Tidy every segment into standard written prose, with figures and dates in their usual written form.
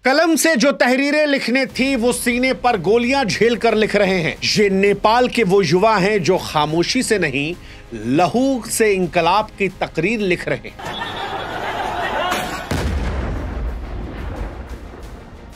कलम से जो तहरीरें लिखने थी वो सीने पर गोलियां झेल कर लिख रहे हैं। ये नेपाल के वो युवा हैं जो खामोशी से नहीं, लहू से इंकलाब की तकरीर लिख रहे हैं।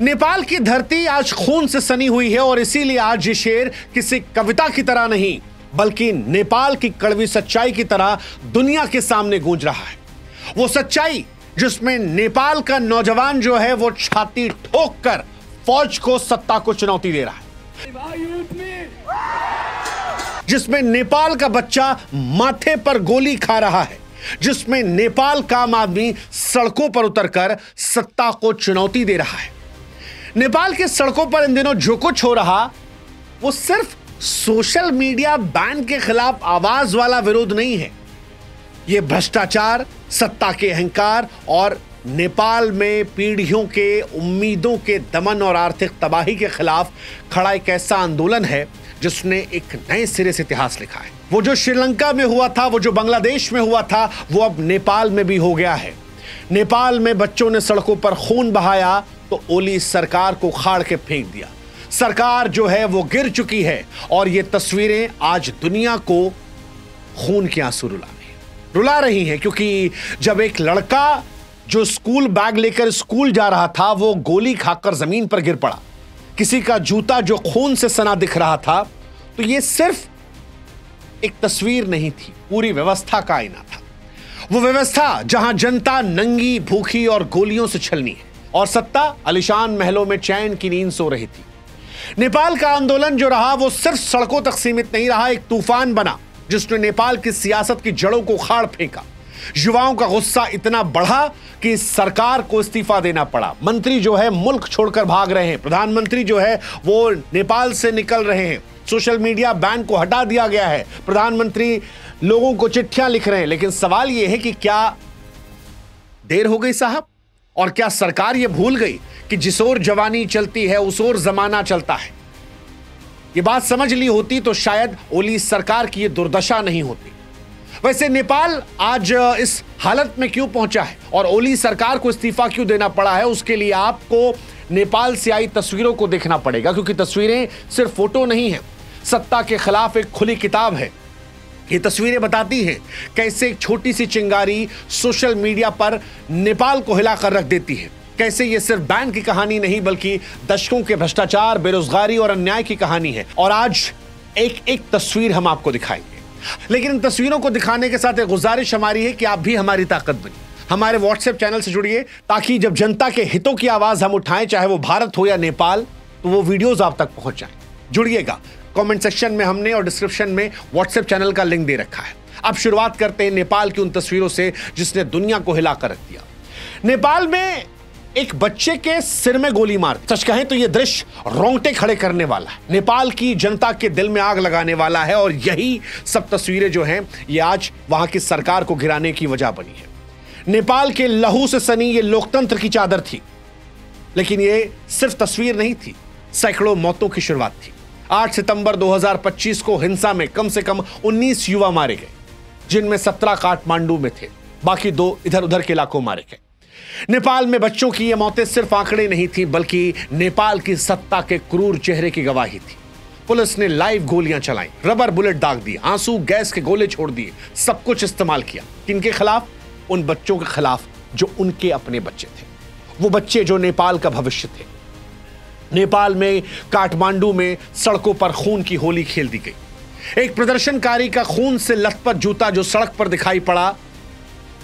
नेपाल की धरती आज खून से सनी हुई है और इसीलिए आज ये शेर किसी कविता की तरह नहीं बल्कि नेपाल की कड़वी सच्चाई की तरह दुनिया के सामने गूंज रहा है। वो सच्चाई जिसमें नेपाल का नौजवान जो है वो छाती ठोक कर फौज को, सत्ता को चुनौती दे रहा है, जिसमें नेपाल का बच्चा माथे पर गोली खा रहा है, जिसमें नेपाल का आम आदमी सड़कों पर उतरकर सत्ता को चुनौती दे रहा है। नेपाल के सड़कों पर इन दिनों जो कुछ हो रहा वो सिर्फ सोशल मीडिया बैन के खिलाफ आवाज वाला विरोध नहीं है। ये भ्रष्टाचार, सत्ता के अहंकार और नेपाल में पीढ़ियों के उम्मीदों के दमन और आर्थिक तबाही के खिलाफ खड़ा एक ऐसा आंदोलन है जिसने एक नए सिरे से इतिहास लिखा है। वो जो श्रीलंका में हुआ था, वो जो बांग्लादेश में हुआ था, वो अब नेपाल में भी हो गया है। नेपाल में बच्चों ने सड़कों पर खून बहाया तो ओली सरकार को उखाड़ के फेंक दिया। सरकार जो है वो गिर चुकी है और ये तस्वीरें आज दुनिया को खून के आंसू रुला रही हैं, क्योंकि जब एक लड़का जो स्कूल बैग लेकर स्कूल जा रहा था वो गोली खाकर जमीन पर गिर पड़ा, किसी का जूता जो खून से सना दिख रहा था, तो ये सिर्फ एक तस्वीर नहीं थी, पूरी व्यवस्था का आईना था। वो व्यवस्था जहां जनता नंगी, भूखी और गोलियों से छलनी है और सत्ता आलीशान महलों में चैन की नींद सो रही थी। नेपाल का आंदोलन जो रहा वो सिर्फ सड़कों तक सीमित नहीं रहा, एक तूफान बना जिसने नेपाल की सियासत की जड़ों को उखाड़ फेंका। युवाओं का गुस्सा इतना बढ़ा कि सरकार को इस्तीफा देना पड़ा। मंत्री जो है मुल्क छोड़कर भाग रहे हैं, प्रधानमंत्री जो है वो नेपाल से निकल रहे हैं, सोशल मीडिया बैन को हटा दिया गया है, प्रधानमंत्री लोगों को चिट्ठियां लिख रहे हैं। लेकिन सवाल यह है कि क्या देर हो गई साहब? और क्या सरकार यह भूल गई कि जिस ओर जवानी चलती है उस ओर जमाना चलता है? ये बात समझ ली होती तो शायद ओली सरकार की ये दुर्दशा नहीं होती। वैसे नेपाल आज इस हालत में क्यों पहुंचा है और ओली सरकार को इस्तीफा क्यों देना पड़ा है, उसके लिए आपको नेपाल से आई तस्वीरों को देखना पड़ेगा, क्योंकि तस्वीरें सिर्फ फोटो नहीं है, सत्ता के खिलाफ एक खुली किताब है। ये तस्वीरें बताती हैं कैसे एक छोटी सी चिंगारी सोशल मीडिया पर नेपाल को हिलाकर रख देती है, कैसे ये सिर्फ बैन की कहानी नहीं बल्कि दशकों के भ्रष्टाचार, बेरोजगारी और अन्याय की कहानी है। और आज एक एक तस्वीर हम आपको दिखाएंगे, लेकिन इन तस्वीरों को दिखाने के साथ एक गुजारिश हमारी है कि आप भी हमारी ताकत बनिए, हमारे व्हाट्सएप चैनल से जुड़िए, ताकि जब जनता के हितों की आवाज हम उठाएं, चाहे वो भारत हो या नेपाल, तो वो वीडियोज आप तक पहुंच जाएं। जुड़िएगा, कमेंट सेक्शन में हमने और डिस्क्रिप्शन में व्हाट्सएप चैनल का लिंक दे रखा है। अब शुरुआत करते हैं नेपाल की उन तस्वीरों से जिसने दुनिया को हिलाकर रख दिया। नेपाल में एक बच्चे के सिर में गोली मार, सच कहें तो यह दृश्य रोंगटे खड़े करने वाला है, नेपाल की जनता के दिल में आग लगाने वाला है। और यही सब तस्वीरें जो हैं ये आज वहां की सरकार को गिराने की वजह बनी है। नेपाल के लहू से सनी ये लोकतंत्र की चादर थी, लेकिन ये सिर्फ तस्वीर नहीं थी, सैकड़ों मौतों की शुरुआत थी। 8 सितंबर 2025 को हिंसा में कम से कम 19 युवा मारे गए, जिनमें 17 काठमांडू में थे, बाकी 2 इधर उधर के इलाकों मारे गए। नेपाल में बच्चों की ये मौतें सिर्फ आंकड़े नहीं थी बल्कि नेपाल की सत्ता के क्रूर चेहरे की गवाही थी। पुलिस ने लाइव गोलियां चलाई, रबर बुलेट दाग दिए, आंसू गैस के गोले छोड़ दिए, सब कुछ इस्तेमाल किया। किनके खिलाफ? उन बच्चों के खिलाफ जो उनके अपने बच्चे थे, वो बच्चे जो नेपाल का भविष्य थे। नेपाल में काठमांडू में सड़कों पर खून की होली खेल दी गई। एक प्रदर्शनकारी का खून से लथपथ जूता जो सड़क पर दिखाई पड़ा,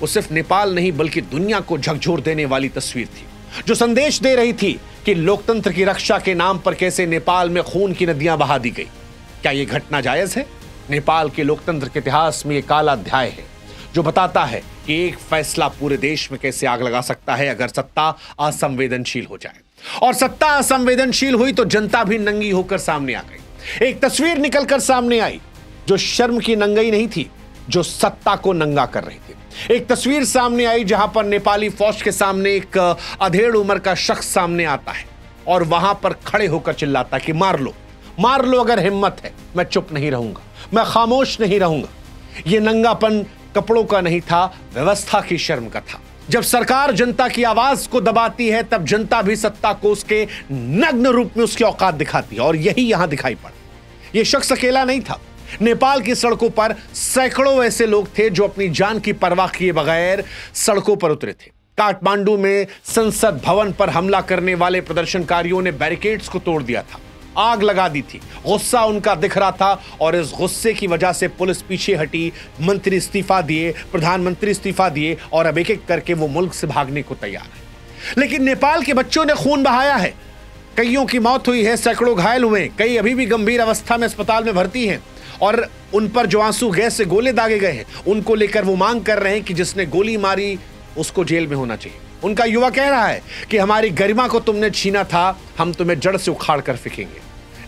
वो सिर्फ नेपाल नहीं बल्कि दुनिया को झकझोर देने वाली तस्वीर थी, जो संदेश दे रही थी कि लोकतंत्र की रक्षा के नाम पर कैसे नेपाल में खून की नदियां बहा दी गई। क्या यह घटना जायज है? नेपाल के लोकतंत्र के इतिहास में एक काला अध्याय है जो बताता है कि एक फैसला पूरे देश में कैसे आग लगा सकता है अगर सत्ता असंवेदनशील हो जाए। और सत्ता असंवेदनशील हुई तो जनता भी नंगी होकर सामने आ गई। एक तस्वीर निकलकर सामने आई जो शर्म की नंगाई नहीं थी, जो सत्ता को नंगा कर रही थी। एक तस्वीर सामने आई जहां पर नेपाली फौज के सामने एक अधेड़ उम्र का शख्स सामने आता है और वहां पर खड़े होकर चिल्लाता है कि मार लो अगर हिम्मत है, मैं चुप नहीं रहूंगा, मैं खामोश नहीं रहूंगा। यह नंगापन कपड़ों का नहीं था, व्यवस्था की शर्म का था। जब सरकार जनता की आवाज को दबाती है तब जनता भी सत्ता को उसके नग्न रूप में उसकी औकात दिखाती है, और यही यहां दिखाई पड़ा। यह शख्स अकेला नहीं था। नेपाल की सड़कों पर सैकड़ों ऐसे लोग थे जो अपनी जान की परवाह किए बगैर सड़कों पर उतरे थे। काठमांडू में संसद भवन पर हमला करने वाले प्रदर्शनकारियों ने बैरिकेड्स को तोड़ दिया था, आग लगा दी थी। गुस्सा उनका दिख रहा था और इस गुस्से की वजह से पुलिस पीछे हटी, मंत्री इस्तीफा दिए, प्रधानमंत्री इस्तीफा दिए और अब एक एक करके वो मुल्क से भागने को तैयार है। लेकिन नेपाल के बच्चों ने खून बहाया है, कईयों की मौत हुई है, सैकड़ों घायल हुए, कई अभी भी गंभीर अवस्था में अस्पताल में भर्ती हैं और उन पर जो आंसू गैस से गोले दागे गए हैं उनको लेकर वो मांग कर रहे हैं कि जिसने गोली मारी उसको जेल में होना चाहिए। उनका युवा कह रहा है कि हमारी गरिमा को तुमने छीना था, हम तुम्हें जड़ से उखाड़ कर फेंकेंगे।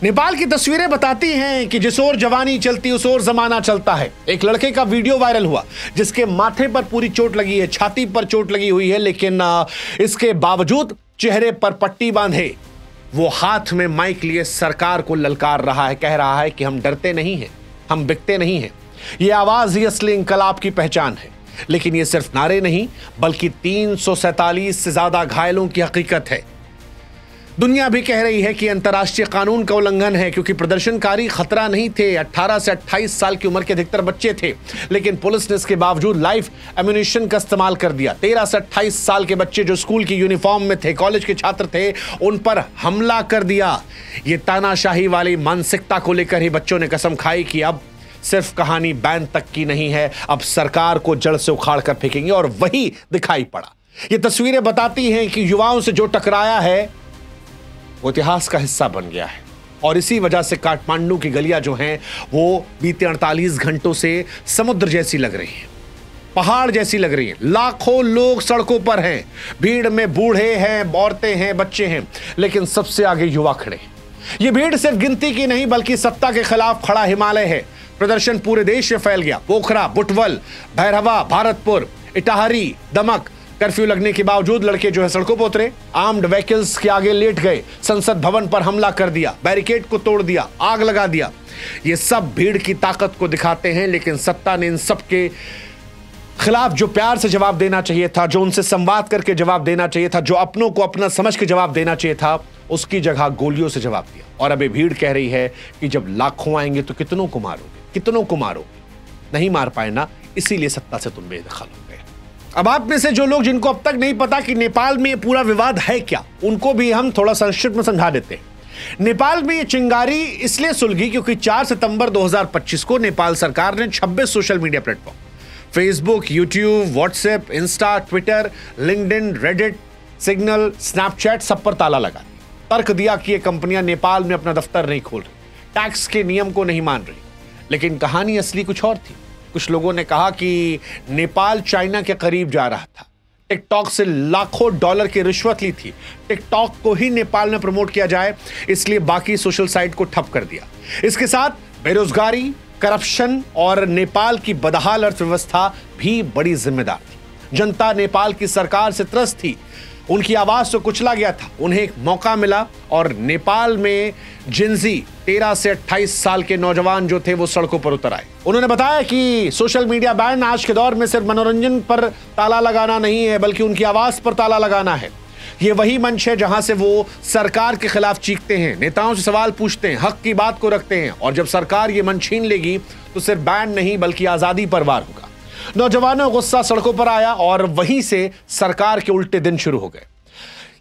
नेपाल की तस्वीरें बताती हैं कि जिस ओर जवानी चलती उस ओर जमाना चलता है। एक लड़के का वीडियो वायरल हुआ जिसके माथे पर पूरी चोट लगी है, छाती पर चोट लगी हुई है, लेकिन इसके बावजूद चेहरे पर पट्टी बांधे वो हाथ में माइक लिए सरकार को ललकार रहा है, कह रहा है कि हम डरते नहीं हैं, हम बिकते नहीं हैं। ये आवाज ही असली इंकलाब की पहचान है। लेकिन ये सिर्फ नारे नहीं बल्कि 347 से ज्यादा घायलों की हकीकत है। दुनिया भी कह रही है कि अंतर्राष्ट्रीय कानून का उल्लंघन है, क्योंकि प्रदर्शनकारी खतरा नहीं थे। 18 से 28 साल की उम्र के अधिकतर बच्चे थे, लेकिन पुलिस ने इसके बावजूद लाइव एम्यूनिशन का इस्तेमाल कर दिया। 13 से 28 साल के बच्चे जो स्कूल की यूनिफॉर्म में थे, कॉलेज के छात्र थे, उन पर हमला कर दिया। ये तानाशाही वाली मानसिकता को लेकर ही बच्चों ने कसम खाई कि अब सिर्फ कहानी बैन तक की नहीं है, अब सरकार को जड़ से उखाड़ कर फेंकेंगे, और वही दिखाई पड़ा। ये तस्वीरें बताती हैं कि युवाओं से जो टकराया है वो इतिहास का हिस्सा बन गया है, और इसी वजह से काठमांडू की गलियां जो हैं वो बीते 48 घंटों से समुद्र जैसी लग रही हैं, पहाड़ जैसी लग रही हैं। लाखों लोग सड़कों पर हैं, भीड़ में बूढ़े हैं, औरतें हैं, बच्चे हैं, लेकिन सबसे आगे युवा खड़े हैं। ये भीड़ सिर्फ गिनती की नहीं बल्कि सत्ता के खिलाफ खड़ा हिमालय है। प्रदर्शन पूरे देश में फैल गया। पोखरा, बुटवल, भैरहवा, भारतपुर, इटाहरी, दमक, कर्फ्यू लगने के बावजूद लड़के जो है सड़कों पर उतरे, आर्म्ड व्हीकल्स के आगे लेट गए, संसद भवन पर हमला कर दिया, बैरिकेड को तोड़ दिया, आग लगा दिया। ये सब भीड़ की ताकत को दिखाते हैं, लेकिन सत्ता ने इन सब के खिलाफ जो प्यार से जवाब देना चाहिए था, जो उनसे संवाद करके जवाब देना चाहिए था, जो अपनों को अपना समझ के जवाब देना चाहिए था, उसकी जगह गोलियों से जवाब दिया। और अभी भीड़ कह रही है कि जब लाखों आएंगे तो कितनों को मारोगे, कितनों को मारोगे। नहीं मार पाए ना, इसीलिए सत्ता से तुम बेदखल हो गए। अब आप में से जो लोग जिनको अब तक नहीं पता कि नेपाल में ये पूरा विवाद है क्या, उनको भी हम थोड़ा संक्षिप्त में समझा देते हैं। नेपाल में ये चिंगारी इसलिए सुलगी क्योंकि 4 सितंबर 2025 को नेपाल सरकार ने 26 social media platform, Facebook, YouTube, WhatsApp, Insta, Twitter, LinkedIn, Reddit, signal, Snapchat, सब पर ताला लगा दिया। तर्क दिया कि ये कंपनियां नेपाल में अपना दफ्तर नहीं खोल रही, टैक्स के नियम को नहीं मान रही। लेकिन कहानी असली कुछ और थी। कुछ लोगों ने कहा कि नेपाल चाइना के करीब जा रहा था, टिकटॉक से लाखों डॉलर की रिश्वत ली थी, टिकटॉक को ही नेपाल में प्रमोट किया जाए इसलिए बाकी सोशल साइट को ठप कर दिया। इसके साथ बेरोजगारी, करप्शन और नेपाल की बदहाल अर्थव्यवस्था भी बड़ी जिम्मेदार थी। जनता नेपाल की सरकार से त्रस्त थी, उनकी आवाज तो कुचला गया था। उन्हें एक मौका मिला और नेपाल में जिंजी 13 से 28 साल के नौजवान जो थे वो सड़कों पर उतर आए। उन्होंने बताया कि सोशल मीडिया बैन आज के दौर में सिर्फ मनोरंजन पर ताला लगाना नहीं है बल्कि उनकी आवाज पर ताला लगाना है। ये वही मंच है जहां से वो सरकार के खिलाफ चीखते हैं, नेताओं से सवाल पूछते हैं, हक की बात को रखते हैं, और जब सरकार ये मंच छीन लेगी तो सिर्फ बैन नहीं बल्कि आजादी पर वार होगा। नौजवानों का गुस्सा सड़कों पर आया और वहीं से सरकार के उल्टे दिन शुरू हो गए।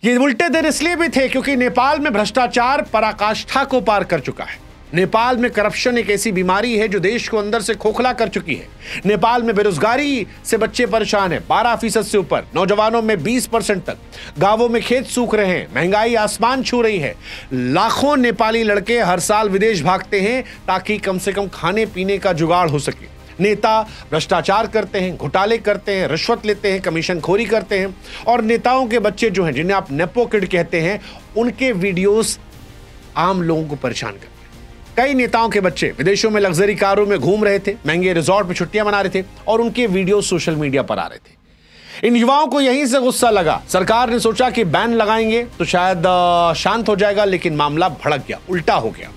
ये उल्टे दिन इसलिए भी थे क्योंकि नेपाल में भ्रष्टाचार पराकाष्ठा को पार कर चुका है। नेपाल में करप्शन एक ऐसी बीमारी है जो देश को अंदर से खोखला कर चुकी है। नेपाल में बेरोजगारी से बच्चे परेशान हैं, 12% से ऊपर, नौजवानों में 20% तक, गांवों में खेत सूख रहे हैं, महंगाई आसमान छू रही है। लाखों नेपाली लड़के हर साल विदेश भागते हैं ताकि कम से कम खाने पीने का जुगाड़ हो सके। नेता भ्रष्टाचार करते हैं, घोटाले करते हैं, रिश्वत लेते हैं, कमीशन खोरी करते हैं, और नेताओं के बच्चे जो हैं जिन्हें आप नेपो किड कहते हैं, उनके वीडियोस आम लोगों को परेशान करते हैं। कई नेताओं के बच्चे विदेशों में लग्जरी कारों में घूम रहे थे, महंगे रिजॉर्ट में छुट्टियां मना रहे थे और उनके वीडियो सोशल मीडिया पर आ रहे थे। इन युवाओं को यहीं से गुस्सा लगा। सरकार ने सोचा कि बैन लगाएंगे तो शायद शांत हो जाएगा, लेकिन मामला भड़क गया, उल्टा हो गया।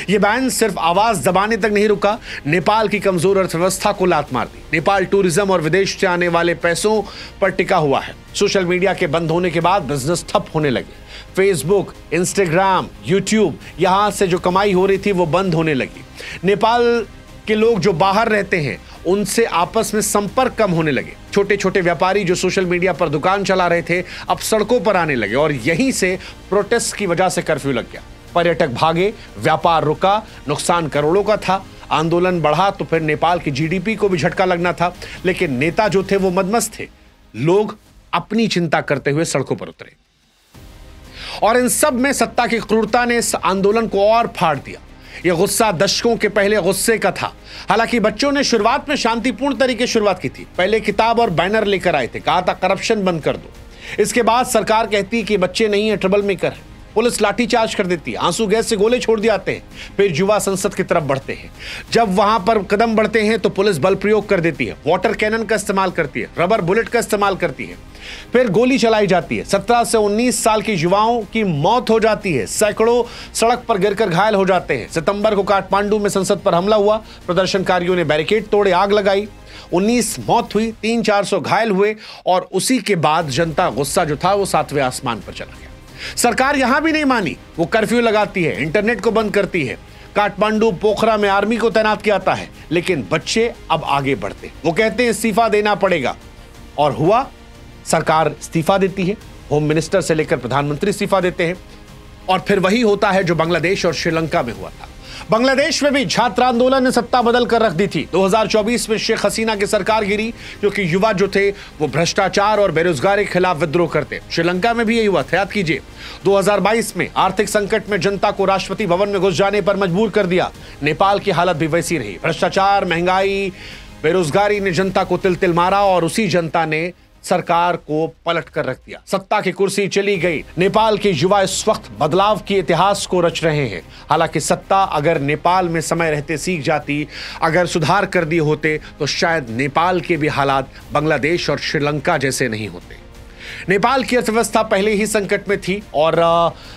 यह बैन सिर्फ आवाज दबाने तक नहीं रुका, नेपाल की कमजोर अर्थव्यवस्था को लात मार दी। नेपाल टूरिज्म और विदेश से आने वाले पैसों पर टिका हुआ है। सोशल मीडिया के बंद होने के बाद बिजनेस ठप होने लगे। फेसबुक, इंस्टाग्राम, यूट्यूब, यहां से जो कमाई हो रही थी वो बंद होने लगी। नेपाल के लोग जो बाहर रहते हैं उनसे आपस में संपर्क कम होने लगे। छोटे छोटे व्यापारी जो सोशल मीडिया पर दुकान चला रहे थे अब सड़कों पर आने लगे और यहीं से प्रोटेस्ट की वजह से कर्फ्यू लग गया। पर्यटक भागे, व्यापार रुका, नुकसान करोड़ों का था। आंदोलन बढ़ा तो फिर नेपाल की जीडीपी को भी झटका लगना था, लेकिन नेता जो थे वो मदमस्त थे। लोग अपनी चिंता करते हुए सड़कों पर उतरे और इन सब में सत्ता की क्रूरता ने इस आंदोलन को और फाड़ दिया। यह गुस्सा दशकों के पहले गुस्से का था। हालांकि बच्चों ने शुरुआत में शांतिपूर्ण तरीके से शुरुआत की थी। पहले किताब और बैनर लेकर आए थे, कहा था करप्शन बंद कर दो। इसके बाद सरकार कहती कि बच्चे नहीं है, ट्रबल मेकर है। पुलिस लाठीचार्ज कर देती है, आंसू गैस से गोले छोड़ दिए जाते हैं। फिर युवा संसद की तरफ बढ़ते हैं। जब वहां पर कदम बढ़ते हैं तो पुलिस बल प्रयोग कर देती है, वाटर कैनन का इस्तेमाल करती है, रबर बुलेट का इस्तेमाल करती है, फिर गोली चलाई जाती है। 17 से 19 साल के युवाओं की मौत हो जाती है, सैकड़ों सड़क पर गिरकर घायल हो जाते हैं। सितंबर को काठमांडू में संसद पर हमला हुआ, प्रदर्शनकारियों ने बैरिकेड तोड़े, आग लगाई, 19 मौत हुई, 300-400 घायल हुए और उसी के बाद जनता गुस्सा जो था वो 7वें आसमान पर चला गया। सरकार यहां भी नहीं मानी, वो कर्फ्यू लगाती है, इंटरनेट को बंद करती है। काठमांडू, पोखरा में आर्मी को तैनात किया जाता है, लेकिन बच्चे अब आगे बढ़ते। वो कहते हैं इस्तीफा देना पड़ेगा और हुआ, सरकार इस्तीफा देती है। होम मिनिस्टर से लेकर प्रधानमंत्री इस्तीफा देते हैं और फिर वही होता है जो बांग्लादेश और श्रीलंका में हुआ था। बांग्लादेश में भी छात्र आंदोलन ने सत्ता बदल कर रख दी थी। 2024 में शेख हसीना की सरकार गिरी क्योंकि युवा जो थे वो भ्रष्टाचार और बेरोजगारी के खिलाफ विद्रोह करते। श्रीलंका में भी यही हुआ था, याद कीजिए। 2022 में आर्थिक संकट में जनता को राष्ट्रपति भवन में घुस जाने पर मजबूर कर दिया। नेपाल की हालत भी वैसी रही। भ्रष्टाचार, महंगाई, बेरोजगारी ने जनता को तिल तिल मारा और उसी जनता ने सरकार को पलट कर रख दिया। सत्ता की कुर्सी चली गई। नेपाल के युवा इस वक्त बदलाव के इतिहास को रच रहे हैं। हालांकि सत्ता अगर नेपाल में समय रहते सीख जाती, अगर सुधार कर दिए होते तो शायद नेपाल के भी हालात बांग्लादेश और श्रीलंका जैसे नहीं होते। नेपाल की अर्थव्यवस्था पहले ही संकट में थी और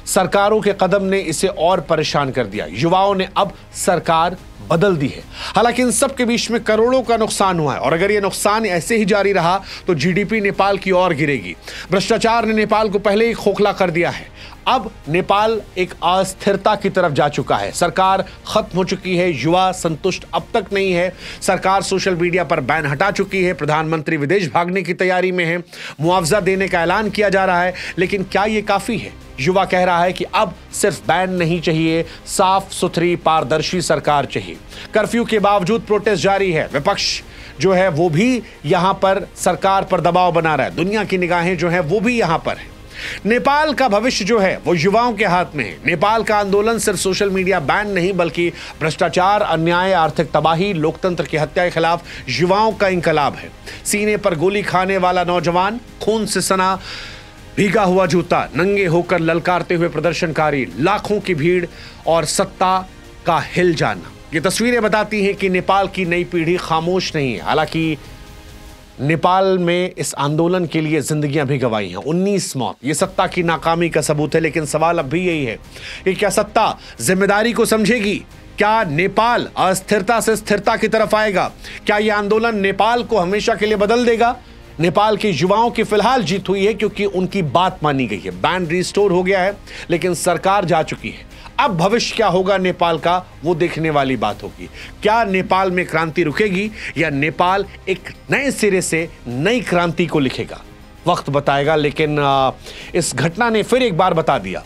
सरकारों के कदम ने इसे और परेशान कर दिया। युवाओं ने अब सरकार बदल दी है। हालांकि इन सब के बीच में करोड़ों का नुकसान हुआ है और अगर यह नुकसान ऐसे ही जारी रहा तो जीडीपी नेपाल की ओर गिरेगी। भ्रष्टाचार ने नेपाल को पहले ही खोखला कर दिया है। अब नेपाल एक अस्थिरता की तरफ जा चुका है। सरकार खत्म हो चुकी है, युवा संतुष्ट अब तक नहीं है। सरकार सोशल मीडिया पर बैन हटा चुकी है। प्रधानमंत्री विदेश भागने की तैयारी में है। मुआवजा देने का ऐलान किया जा रहा है, लेकिन क्या यह काफी है? युवा कह रहा है कि अब सिर्फ बैन नहीं चाहिए, साफ सुथरी पारदर्शी सरकार चाहिए। कर्फ्यू के बावजूद प्रोटेस्ट जारी है। विपक्ष जो है वो भी यहां पर सरकार पर दबाव बना रहा है। दुनिया की निगाहें जो है वो भी यहां पर है। नेपाल का भविष्य जो है वो युवाओं के हाथ में है। नेपाल का आंदोलन सिर्फ सोशल मीडिया बैन नहीं बल्कि भ्रष्टाचार, अन्याय, आर्थिक तबाही, लोकतंत्र की हत्या के खिलाफ युवाओं का इंकलाब है। सीने पर गोली खाने वाला नौजवान, खून से सना भीगा हुआ जूता, नंगे होकर ललकारते हुए प्रदर्शनकारी, लाखों की भीड़ और सत्ता का हिल जाना। ये तस्वीरें बताती हैं कि नेपाल की नई पीढ़ी खामोश नहीं है। हालांकि नेपाल में इस आंदोलन के लिए जिंदगियां भी गंवाई हैं। 19 मौत, ये सत्ता की नाकामी का सबूत है। लेकिन सवाल अब भी यही है कि क्या सत्ता जिम्मेदारी को समझेगी? क्या नेपाल अस्थिरता से स्थिरता की तरफ आएगा? क्या यह आंदोलन नेपाल को हमेशा के लिए बदल देगा? नेपाल के युवाओं की फिलहाल जीत हुई है क्योंकि उनकी बात मानी गई है। बैन रिस्टोर हो गया है, लेकिन सरकार जा चुकी है। अब भविष्य क्या होगा नेपाल का, वो देखने वाली बात होगी। क्या नेपाल में क्रांति रुकेगी या नेपाल एक नए सिरे से नई क्रांति को लिखेगा? वक्त बताएगा। लेकिन इस घटना ने फिर एक बार बता दिया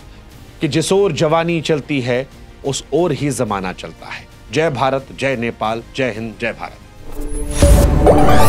कि जिस ओर जवानी चलती है उस ओर ही जमाना चलता है। जय भारत, जय नेपाल, जय हिंद, जय भारत।